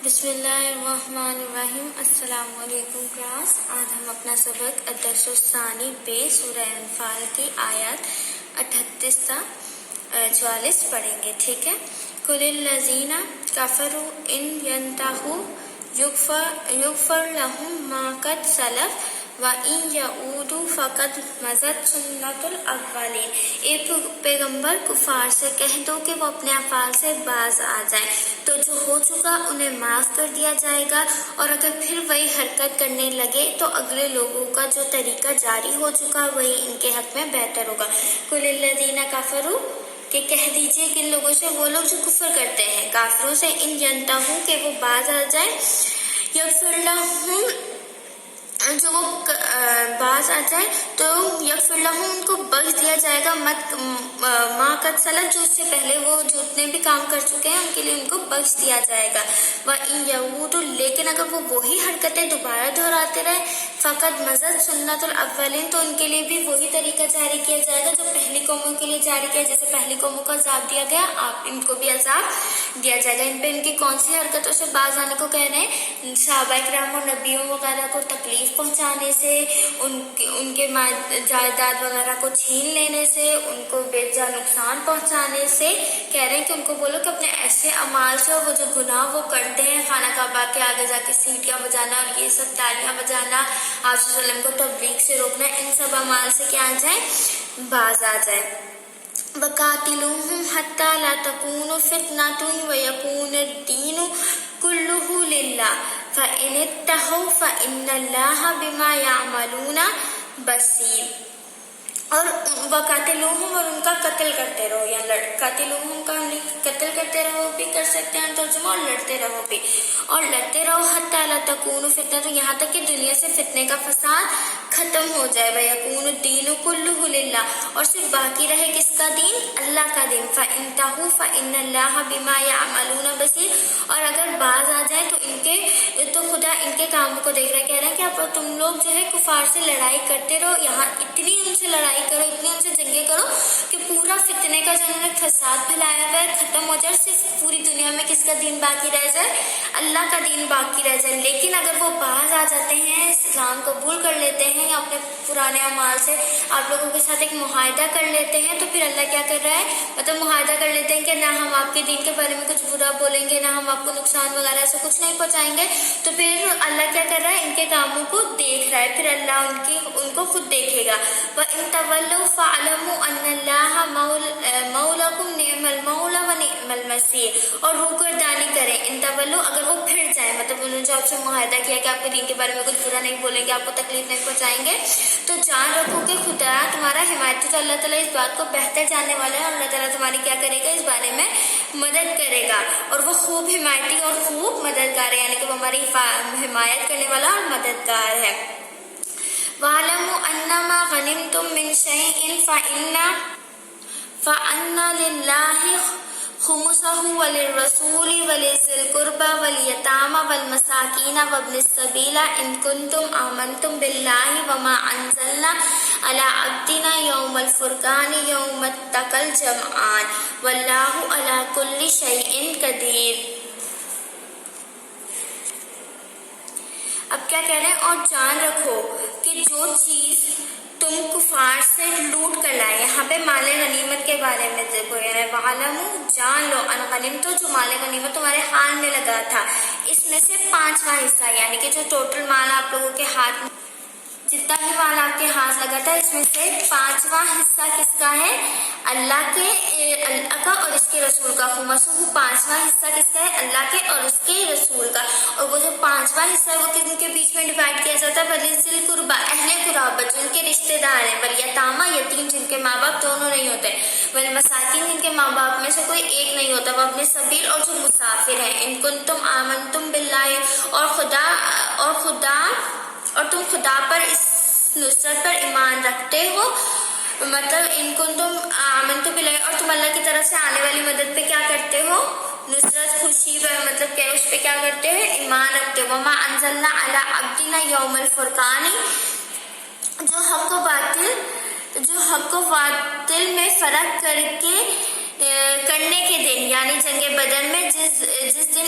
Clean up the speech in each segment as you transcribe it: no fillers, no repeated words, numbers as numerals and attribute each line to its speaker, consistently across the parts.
Speaker 1: بسم اللہ الرحمن الرحیم۔ السلام علیکم کلاس۔ آج ہم اپنا سبق الدرس الثانی بے سورہ انفال کی آیات 38 تا 44 پڑھیں گے، ٹھیک ہے۔ قل الذین کفروا ان ینتہوا یغفر لہم ما قد سلف وَإِن يَعُودُوا فَقَدْ مَضَتْ سُنَّتُ الْأَوَّلِينَ۔ اے پیغمبر کفار سے کہہ دو کہ وہ اپنے افعال سے باز آ جائیں تو جو ہو چکا انہیں معاف کر دیا جائے گا، اور اگر پھر وہی حرکت کرنے لگے تو اگلے لوگوں کا جو طریقہ جاری ہو چکا وہی ان کے حق میں بہتر ہوگا۔ قُلِ الَّذِينَ كَفَرُوا کہ کہہ دیجئے کن لوگوں سے، وہ لوگ جو کفر کرتے ہیں کافروں سے، ان ینتہوا کہ وہ باز آ جائیں، یغفر لہم جو وہ باز آ جائے تو یغفر لہم ان کو بخش دیا جائے گا، ما قد سلف جو اس سے پہلے وہ جتنے بھی کام کر چکے ہیں ان کے لیے ان کو بخش دیا جائے گا۔ وَإِن يَعُودُوا لیکن اگر وہ وہی حرکتیں دوبارہ دہراتے رہے، فقد مضت سنت الاولین تو ان کے لیے بھی وہی طریقہ جاری کیا جائے گا جو پہلی قوموں کے لیے جاری کیا، جیسے پہلی قوموں کو عذاب دیا گیا آپ ان کو بھی عذاب دیا جائے گا۔ ان پہ ان کی کون سی حرکتوں سے باز آنے کو کہہ رہے ہیں؟ صحابہ کرام اور نبیوں وغیرہ کو تکلیف پہنچانے سے، ان کے جائیداد وغیرہ کو چھین لینے سے، ان کو بے جا نقصان پہنچانے سے کہہ رہے ہیں کہ ان کو بولو کہ اپنے ایسے اعمال سے، وہ جو گناہ وہ کرتے ہیں، خانہ کعبہ کے آگے جا کے سیٹیاں بجانا اور یہ سب تالیاں بجانا، آپ صلی اللہ علیہ وسلم کو تبلیغ سے روکنا، ان سب اعمال سے کیا آ جائیں، باز آ جائیں۔ وَقَاتِلُوهُمْ حَتَّى لَا تَكُونَ فِتْنَةٌ وَيَكُونَ الدِّينُ كُلُّهُ لِلَّهِ فَإِنِ اتَّقَوْا فَإِنَّ اللَّهَ بِمَا يَعْمَلُونَ بَصِيرٌ۔ اور وقاتلوہم اور ان کا قتل کرتے رہو، یا قاتلوہم کا ہم قتل کرتے رہو بھی کر سکتے ہیں ترجمہ، اور لڑتے رہو بھی، اور لڑتے رہو حتی لا تکون فتنہ تو یہاں تک کہ دنیا سے فتنے کا فساد ختم ہو جائے، ویکون الدین کلہ للہ اور صرف باقی رہے کس کا دین؟ اللہ کا دین۔ فانتہوا فان اللہ بما یعملون بصیر اور اگر باز آ جائیں تو خدا ان کے کاموں کو دیکھ رہا ہے۔ کہہ رہے ہیں کہ اب تم لوگ جو ہے کفار سے لڑائی کرتے رہو، یہاں اتنی ان سے لڑائی کرو، اتنی ان سے جنگیں کرو کہ پورا فتنے کا جو انہوں نے فساد پھیلایا ہوا ہے ختم ہو جائے، صرف پوری دنیا میں کس کا دین باقی رہ جائے؟ اللہ کا دین باقی رہ جائے۔ لیکن اگر وہ باز آ جاتے ہیں، اسلام قبول کر لیتے ہیں یا اپنے پرانے اعمال سے آپ لوگوں کے ساتھ ایک معاہدہ کر لیتے ہیں، تو پھر اللہ کیا کر رہا ہے، مطلب معاہدہ کر لیتے ہیں کہ نہ ہم آپ کے دین کے بارے میں کچھ برا بولیں گے، نہ ہم آپ کو نقصان وغیرہ سے کچھ نہیں پہنچائیں گے، تو پھر اللہ کیا کر رہا ہے، ان کے کاموں کو دیکھ رہا ہے، پھر اللہ ان کو خود دیکھے گا۔ وَإِن تَوَلَّوْا فَاعْلَمُوا أَنَّ اللَّهَ مَوْلَاكُمْ نِعْمَ الْمَوْلَىٰ وَنِعْمَ الْمَصِيرُ اور روگردانی کریں، ان تولو اگر وہ پھر جائیں، مطلب انہوں نے جو آپ سے معاہدہ کیا کہ آپ کے دین کے بارے میں کچھ برا نہیں بولیں گے، آپ کو تکلیف نہیں پہنچائیں گے، تو جان رکھو کہ خدا تمہارا حمایت، تو اللہ تعالیٰ اس بات کو بہتر جاننے والا ہے، اور اللہ تعالیٰ تمہاری کیا کرے گا، اس بارے میں مدد کرے گا، اور وہ خوب حمایتی اور خوب مددگار ہے، یعنی کہ وہ ہماری حمایت کرنے والا اور مددگار ہے۔ وَاعْلَمُوا أَنَّمَا غَنِمْتُم مِّن شَيْءٍ فَأَنَّ لِلَّهِ خُمُسَهُ وَلِلرَّسُولِ وَلِذِي الْقُرْبَىٰ وَالْيَتَامَىٰ وَالْمَسَاكِينِ وَابْنِ السَّبِيلِ إِن كُنتُمْ آمَنتُم بِاللَّهِ وَمَا أَنزَلْنَا عَلَىٰ عَبْدِنَا يَوْمَ الْفُرْقَانِ يَوْمَ التَّقَى الْجَمْعَانِ وَاللَّهُ عَلَىٰ كُلِّ شَيْءٍ قَدِيرٌ۔ اب کیا کہہ رہے ہیں، اور جان رکھو کہ جو چیز تم کفار سے لوٹ کر لائے، یہاں پہ مال غنیمت کے بارے میں ذکر ہے، وَعَلَمُوا جان لو ان غنیمت جو مال غنیمت تمہارے ہاتھ میں لگا تھا، اس میں سے 5واں حصہ، یعنی کہ جو ٹوٹل مال آپ لوگوں کے ہاتھ میں جتنا بھی مال آپ کے ہاتھ لگا تھا، اس میں سے 5واں حصہ کس کا ہے؟ اللہ کا اور اس کے رسول کا۔ خمسہ 5واں حصہ کس کا ہے؟ اللہ کے اور اس کے رسول کا، اور وہ جو 5واں حصہ ہے وہ کن کے بیچ میں ڈیوائڈ کیا جاتا ہے؟ وَلِذِي الْقُرْبَىٰ اہل قرابت جن کے رشتے دار ہیں، وَالْيَتَامَىٰ یتیم جن کے ماں باپ دونوں نہیں ہوتے، وَالْمَسَاکِینِ جن کے ماں باپ میں سے کوئی ایک نہیں ہوتا، وَابْنِ السَّبِیل اور جو مسافر ہیں، إِن كُنتُم آمنتم بِاللَّهِ اور تم خدا پر اس نصرت پر ایمان رکھتے ہو، مطلب ان کنتم آمنتم باللہ اور تم اللہ کی طرف سے آنے والی مدد پہ کیا کرتے ہو؟ نصرت، خوشی پر، مطلب کہ اس پہ کیا کرتے ہو؟ ایمان رکھتے ہو۔ وما انزلنا علی عبدنا یوم الفرقان جو حق و باطل میں فرق کرنے کے دن، یعنی جنگ بدر میں جس دن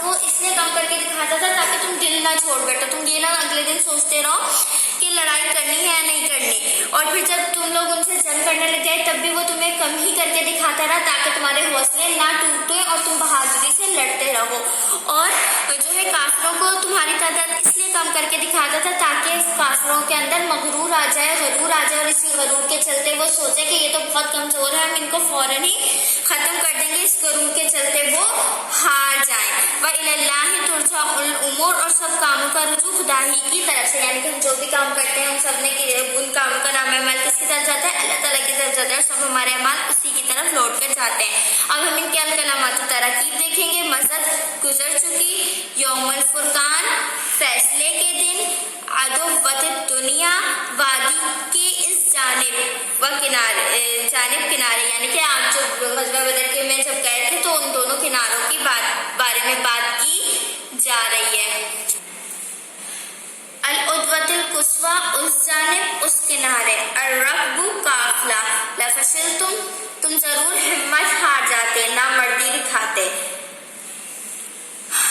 Speaker 1: کو اس لیے کم کر کے دکھاتا تھا تاکہ تم دل نہ چھوڑ بیٹھو, تم یہ نہ اگلے دن سوچتے رہو کہ لڑائی کرنی ہے یا نہیں کرنی, اور پھر جب تم لوگ ان سے جنگ کرنے لگ گئے تب بھی وہ تمہیں کم ہی کر کے دکھاتا رہا تاکہ تمہارے حوصلے نہ ٹوٹے اور تم بہادری سے لڑتے رہو. اور جو ہے کافروں کو تمہاری تعداد اس لیے کم کر کے دکھاتا تھا تاکہ کافروں کے اندر مغرور آ جائے, غرور آ جائے, اور اسی غرور کے چلتے وہ سوچے کہ یہ تو بہت کمزور ہے, ہم ان کو فوراً ہی ختم کر دیں گے, اس غرور کے چلتے وہ ہار جائیں. وَإِلَى اللَّهِ تُرْجَعُ الْأُمُورُ, اور سب کاموں کا رجوع خدا ہی کی طرف سے, یعنی کہ ہم جو بھی کام کرتے ہیں ہم سب نے ان کاموں کا نام عمل کس کی طرف جاتا ہے, اللہ تعالیٰ کی طرف جاتا ہے, اور سب ہمارے اعمال اسی کی طرف لوٹ کر جاتے ہیں. اب ہم ان کے الکلامات و تراکیب دیکھیں گے. مزد گزر چکی, یوم الفرقان فیصلے کے دن, عدوۃ الدنیا وادی کے اس جانب و کنارے, یعنی کہ آپ جب غزوہ بدر کے میں جب گئے تھے تو ان دونوں کناروں کی بارے میں بات کی جا رہی ہے. العدوۃ القصویٰ اس جانب اس کنارے, الرکب قافلہ, لفشلتم تم ضرور ہمت ہار جاتے, نامردی دکھاتے.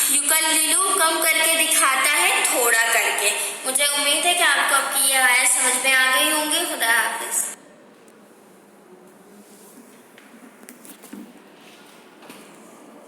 Speaker 1: یقللو کم کر کے دکھاتا ہے تھوڑا کر کے. مجھے امید ہے کہ آپ کو اب کی یہ آیت سمجھ میں آ گئی ہوں گی. خدا حافظ.